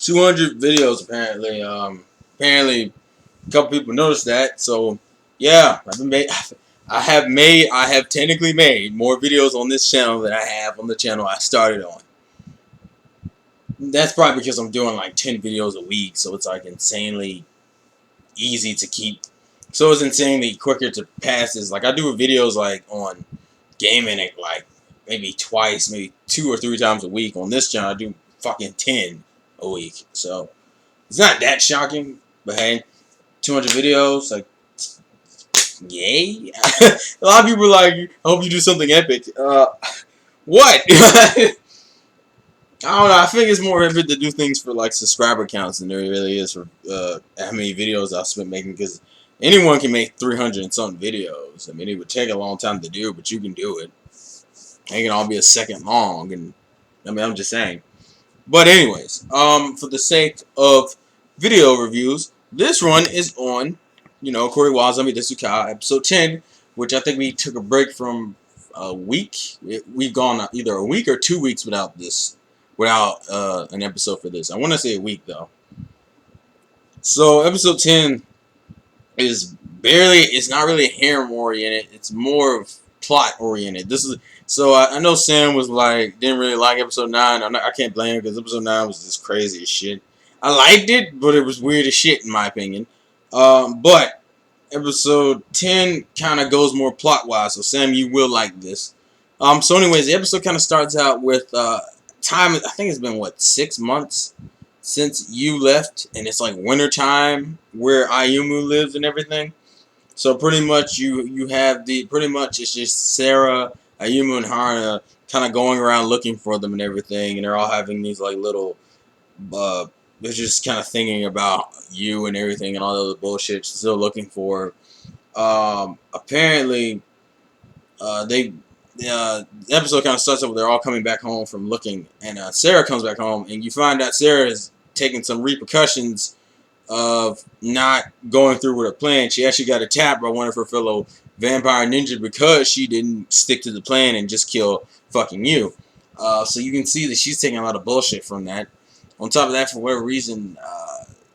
200 videos apparently. Apparently a couple people noticed that. So yeah, I have technically made more videos on this channel than I have on the channel I started on. That's probably because I'm doing like 10 videos a week, so it's like insanely easy to keep. So it's insanely quicker to pass this. Like I do videos like on gaming like maybe twice, maybe 2 or 3 times a week. On this channel I do fucking 10 a week. So it's not that shocking, but hey, 200 videos, like, yay. A lot of people are like, I hope you do something epic. What? I don't know. I think it's more epic to do things for like subscriber counts than there really is for how many videos I've spent making. Because anyone can make 300 and something videos. I mean, it would take a long time to do, but you can do it. They can all be a second long, and I mean, I'm just saying. But anyways, for the sake of video reviews, this one is on, Corey Wazami Desu episode 10, which I think we took a break from a week. We've gone either a week or 2 weeks without an episode for this. I want to say a week though. So episode 10 it's not really harem oriented. It's more of plot oriented. I know Sam was like, didn't really like episode 9. I can't blame him because episode 9 was just crazy as shit. I liked it, but it was weird as shit in my opinion. But episode 10 kind of goes more plot wise. So Sam, you will like this. So anyways, the episode kind of starts out with time. I think it's been 6 months since you left, and it's like winter time where Ayumu lives and everything. So pretty much you have it's just Sarah, Ayumu, and Haruna kind of going around looking for them and everything, and they're all having these like little they're just kind of thinking about you and everything and all the other bullshit, still looking for. Apparently, the episode kind of starts up with they're all coming back home from looking, and Sarah comes back home, and you find out Sarah is taking some repercussions of not going through with her plan. She actually got attacked by one of her fellow vampire ninja because she didn't stick to the plan and just kill fucking you. So you can see that she's taking a lot of bullshit from that. On top of that, for whatever reason,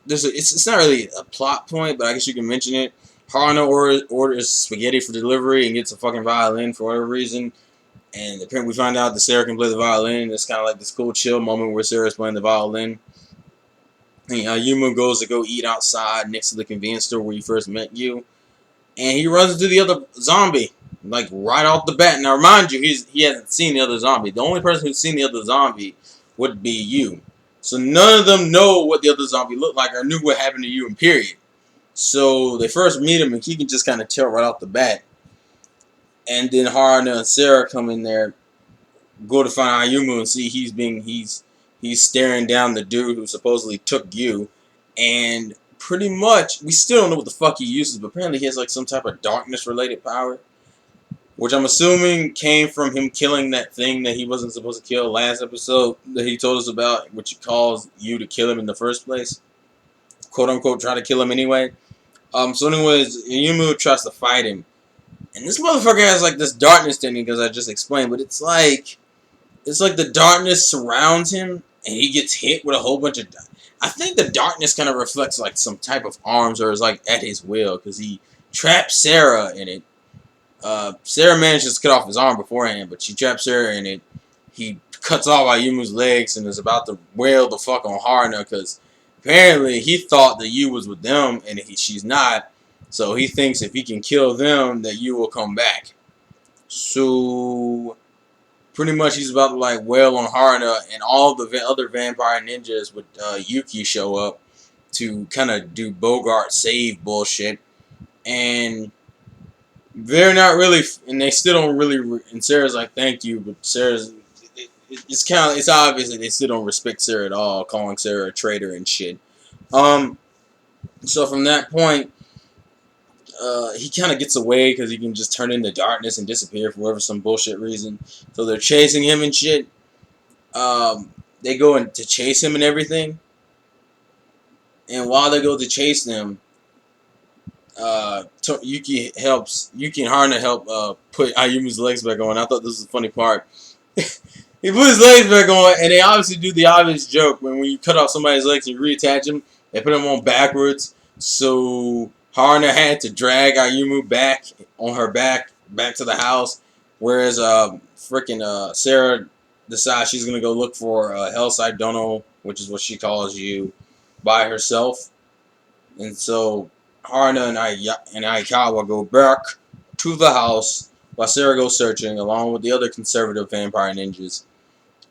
it's not really a plot point, but I guess you can mention it. Haruna orders spaghetti for delivery and gets a fucking violin for whatever reason. And apparently we find out that Sarah can play the violin. It's kind of like this cool chill moment where Sarah's playing the violin. And Yuma goes to go eat outside next to the convenience store where you first met you. And he runs into the other zombie, like right off the bat. Now, remind you, he hasn't seen the other zombie. The only person who's seen the other zombie would be you. So none of them know what the other zombie looked like or knew what happened to you in period. So they first meet him, and he can just kind of tell right off the bat. And then Haruna and Sarah come in there, go to find Ayumu and see he's staring down the dude who supposedly took you. And pretty much, we still don't know what the fuck he uses, but apparently he has like some type of darkness-related power. Which I'm assuming came from him killing that thing that he wasn't supposed to kill last episode that he told us about, which caused you to kill him in the first place. Quote-unquote, try to kill him anyway. So anyways, Yumu tries to fight him. And this motherfucker has like this darkness thing, because I just explained, but it's like the darkness surrounds him, and he gets hit with a whole bunch of... I think the darkness kind of reflects like some type of arms, or is like at his will, because he traps Sarah in it. Sarah manages to cut off his arm beforehand, but she traps Sarah in it. He cuts off Ayumu's legs and is about to wail the fuck on Haruna, because apparently he thought that Yu was with them, and she's not. So he thinks if he can kill them, that Yu will come back. So pretty much he's about to like wail on Haruna, and all the other vampire ninjas with Yuki show up to kind of do Bogart save bullshit. And they're not really, and they still don't really, and Sarah's like, thank you, but it's obvious that they still don't respect Sarah at all, calling Sarah a traitor and shit. So from that point, he kind of gets away because he can just turn into darkness and disappear for whatever some bullshit reason. So they're chasing him and shit. They go in to chase him and everything. And while they go to chase them, Yuki and Haruna help put Ayumi's legs back on. I thought this was a funny part. He put his legs back on, and they obviously do the obvious joke when you cut off somebody's legs and you reattach them, they put them on backwards. So Harna had to drag Ayumu back on her back to the house, whereas Sarah decides she's gonna go look for Hellside Dono, which is what she calls you, by herself, and so Harna and Aikawa go back to the house while Sarah goes searching along with the other conservative vampire ninjas.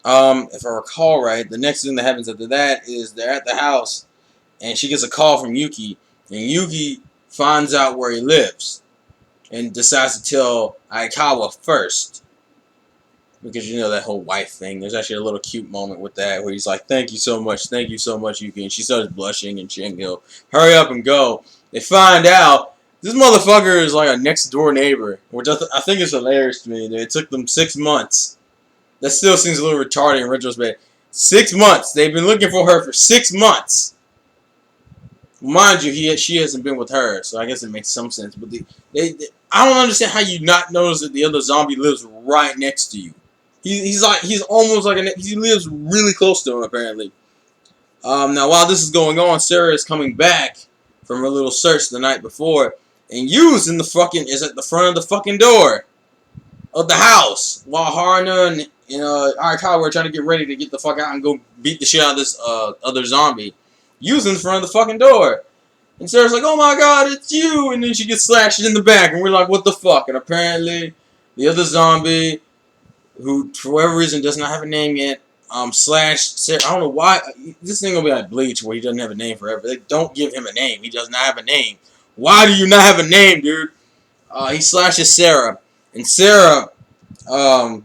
If I recall right, the next thing that happens after that is they're at the house and she gets a call from Yuki, and Yuki finds out where he lives and decides to tell Aikawa first. Because you know that whole wife thing. There's actually a little cute moment with that where he's like, thank you so much, Yuki. And she starts blushing and shit and go, hurry up and go. They find out this motherfucker is like a next door neighbor, which I think is hilarious to me. It took them 6 months. That still seems a little retarded in retrospect. 6 months. They've been looking for her for 6 months. Mind you, she hasn't been with her, so I guess it makes some sense. But I don't understand how you not notice that the other zombie lives right next to you. He's almost like he lives really close to him apparently. Now while this is going on, Sarah is coming back from her little search the night before, and Yu's is at the front of the fucking door of the house while Harna and Arakawa are trying to get ready to get the fuck out and go beat the shit out of this other zombie. Yu's in front of the fucking door. And Sarah's like, oh my god, it's you! And then she gets slashed in the back, and we're like, what the fuck? And apparently, the other zombie, who for whatever reason does not have a name yet, slashed Sarah. I don't know why. This thing gonna be like Bleach, where he doesn't have a name forever. They don't give him a name. He does not have a name. Why do you not have a name, dude? He slashes Sarah. And Sarah, kind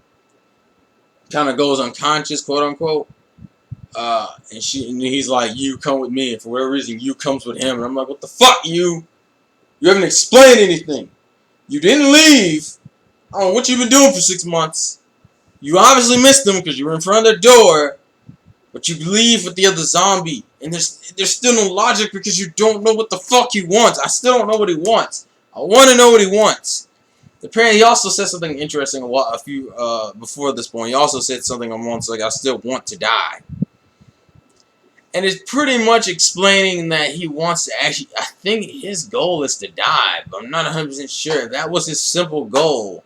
of goes unconscious, quote unquote. And he's like, you come with me. And for whatever reason, you comes with him. And I'm like, what the fuck, you? You haven't explained anything. You didn't leave. I don't know what you've been doing for 6 months. You obviously missed them because you were in front of their door. But you leave with the other zombie. And there's still no logic because you don't know what the fuck he wants. I still don't know what he wants. I want to know what he wants. Apparently, he also said something interesting before this point. He also said something once like, I still want to die. And it's pretty much explaining that he wants to actually, I think his goal is to die, but I'm not 100% sure. If that was his simple goal,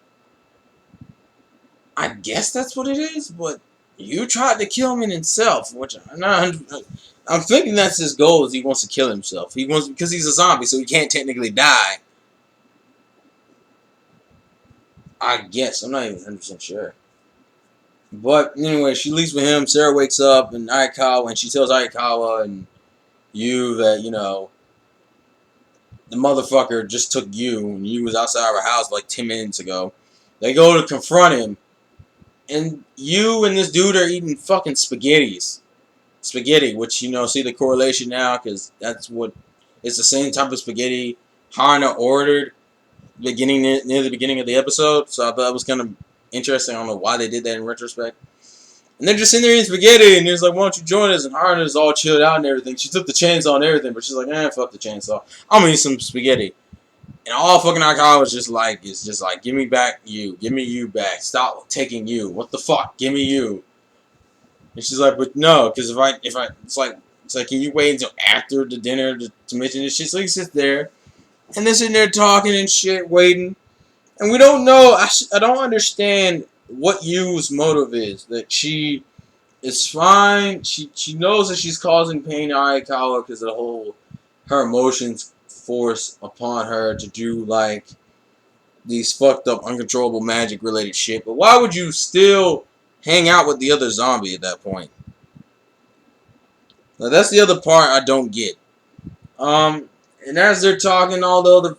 I guess that's what it is, but you tried to kill him in himself, which I'm thinking that's his goal, is he wants to kill himself. Because he's a zombie, so he can't technically die. I guess. I'm not even 100% sure. But anyway, she leaves with him. Sarah wakes up, and she tells Aikawa and Yu that, the motherfucker just took Yu, and Yu was outside of her house like 10 minutes ago. They go to confront him, and Yu and this dude are eating fucking spaghetti, which, see the correlation now, because it's the same type of spaghetti Hana ordered near the beginning of the episode, so I thought it was kind of interesting. I don't know why they did that in retrospect. And they're just sitting there eating spaghetti, and he's like, why don't you join us? And Harna's all chilled out and everything. She took the chainsaw and everything, but she's like, fuck the chainsaw. I'm gonna eat some spaghetti. And all fucking Akawa was just like, give me back you. Give me you back. Stop taking you. What the fuck? Give me you. And she's like, but no, because if I, it's like, can you wait until after the dinner to mention this shit? So he sits there, and they're sitting there talking and shit, waiting. And we don't know, I don't understand what Yu's motive is. That she is fine. She knows that she's causing pain to Aikawa because of her emotions force upon her to do, like, these fucked up, uncontrollable magic related shit. But why would you still hang out with the other zombie at that point? Now, that's the other part I don't get. And as they're talking, although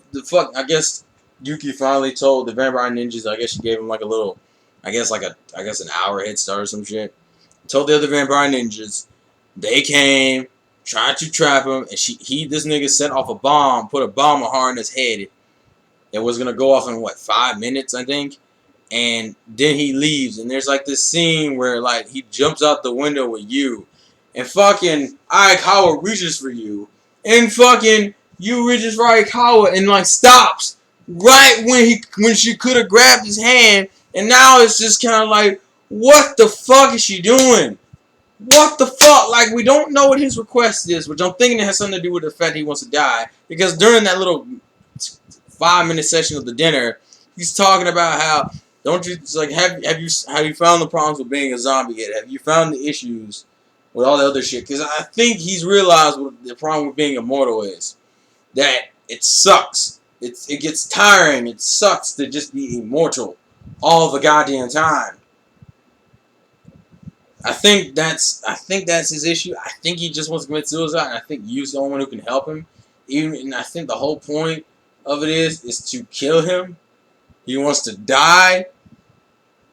I guess Yuki finally told the vampire ninjas, I guess she gave him like a little, I guess an hour head start or some shit. Told the other vampire ninjas, they came, tried to trap him, and this nigga set off put a bomb on Harna's head. It was gonna go off in 5 minutes, I think. And then he leaves, and there's like this scene where like he jumps out the window with Yu, and fucking Aikawa reaches for Yu, and fucking Yu reaches for Aikawa and like stops right when she could have grabbed his hand, and now it's just kind of like, What the fuck is she doing? What the fuck? Like, we don't know what his request is, which I'm thinking it has something to do with the fact he wants to die. Because during that little 5-minute session of the dinner, he's talking about how, don't you, it's like, have you found the problems with being a zombie yet? Have you found the issues with all the other shit? Because I think he's realized what the problem with being immortal is. That it sucks. It gets tiring. It sucks to just be immortal all the goddamn time. I think that's his issue. I think he just wants to commit suicide, and I think you're the only one who can help him. And I think the whole point of it is to kill him. He wants to die,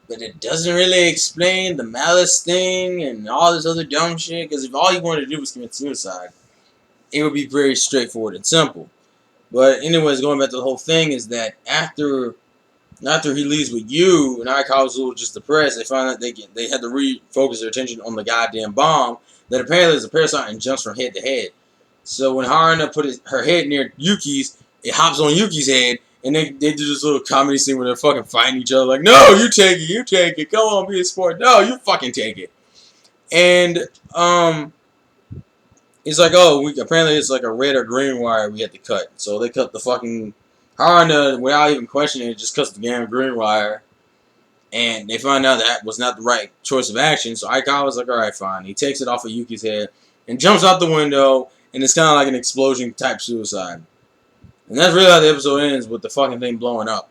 but it doesn't really explain the malice thing and all this other dumb shit. Because if all he wanted to do was commit suicide, it would be very straightforward and simple. But anyways, going back to the whole thing is that after he leaves with you, and Aikawa was a little just depressed, they find out they had to refocus their attention on the goddamn bomb that apparently is a parasite and jumps from head to head. So when Haruna put her head near Yuki's, it hops on Yuki's head, and they do this little comedy scene where they're fucking fighting each other like, no, you take it, come on, be a sport, no, you fucking take it. And it's like, oh, apparently it's like a red or green wire we had to cut. So they cut the fucking Haruna without even questioning it, just cuts the damn green wire. And they find out that was not the right choice of action. So Aikawa was like, alright, fine. He takes it off of Yuki's head and jumps out the window. And it's kind of like an explosion type suicide. And that's really how the episode ends, with the fucking thing blowing up.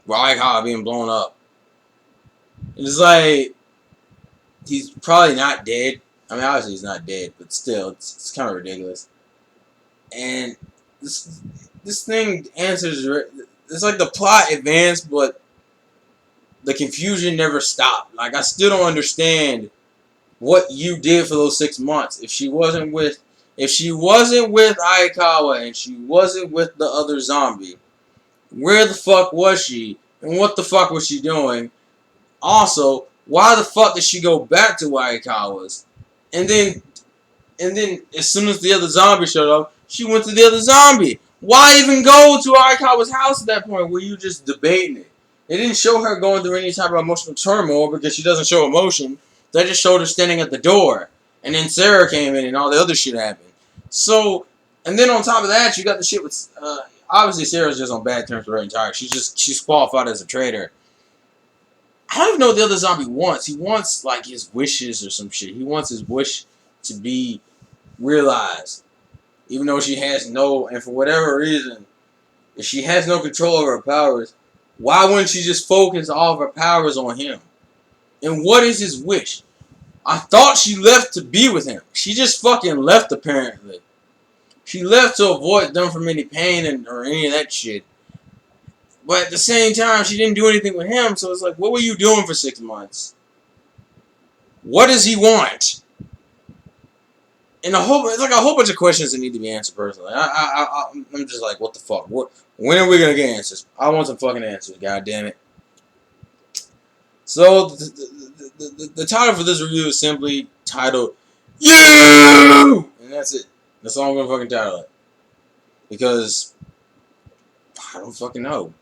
With Aikawa being blown up. And it's like, he's probably not dead. I mean, obviously he's not dead, but still, it's kind of ridiculous. And this thing answers. It's like the plot advanced, but the confusion never stopped. Like, I still don't understand what you did for those 6 months. If she wasn't with Aikawa and she wasn't with the other zombie, where the fuck was she? And what the fuck was she doing? Also, why the fuck did she go back to Aikawa's? And then as soon as the other zombie showed up, she went to the other zombie. Why even go to Aikawa's house at that point? Were you just debating it? They didn't show her going through any type of emotional turmoil because she doesn't show emotion. They just showed her standing at the door. And then Sarah came in and all the other shit happened. So, and then on top of that, you got the shit with, obviously Sarah's just on bad terms with her entire. She's qualified as a traitor. I don't even know what the other zombie wants. He wants, like, his wishes or some shit. He wants his wish to be realized. Even though she has no, and for whatever reason, if she has no control over her powers, why wouldn't she just focus all of her powers on him? And what is his wish? I thought she left to be with him. She just fucking left, apparently. She left to avoid them from any pain or any of that shit. But at the same time, she didn't do anything with him, so it's like, what were you doing for 6 months? What does he want? And it's like a whole bunch of questions that need to be answered personally. I'm just like, what the fuck? When are we gonna get answers? I want some fucking answers, god damn it. So the title for this review is simply titled You, and that's it. That's all I'm gonna fucking title it. Because I don't fucking know.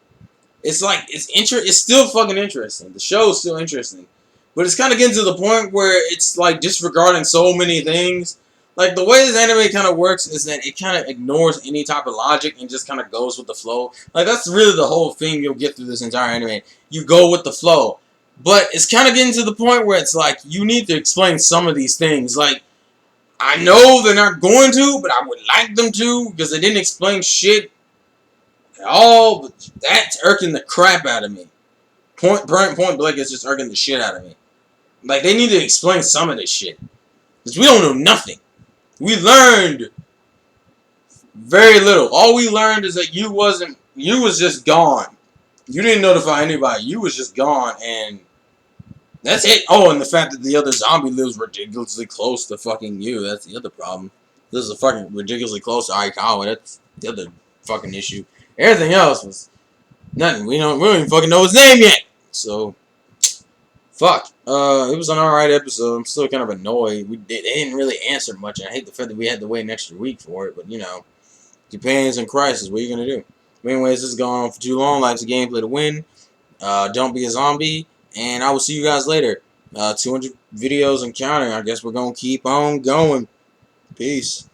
It's like it's still fucking interesting. The show is still interesting. But it's kind of getting to the point where it's like disregarding so many things. Like, the way this anime kind of works is that it kind of ignores any type of logic and just kind of goes with the flow. Like, that's really the whole thing you'll get through this entire anime. You go with the flow. But it's kind of getting to the point where it's like, you need to explain some of these things. Like, I know they're not going to, but I would like them to, because they didn't explain shit at all. But that's irking the crap out of me. Point blank, it's just irking the shit out of me. Like, they need to explain some of this shit. Because we don't know nothing. We learned very little. All we learned is that you was just gone. You didn't notify anybody. You was just gone, and that's it. Oh, and the fact that the other zombie lives ridiculously close to fucking you. That's the other problem. This is fucking ridiculously close to Aikawa. That's the other fucking issue. Everything else was nothing. We don't even fucking know his name yet. So, fuck. It was an alright episode. I'm still kind of annoyed. They didn't really answer much. And I hate the fact that we had to wait an extra week for it. But, you know, Japan's in crisis. What are you going to do? But anyways, this has gone on for too long. Life's a gameplay to win. Don't be a zombie. And I will see you guys later. 200 videos and counting. I guess we're gonna keep on going. Peace.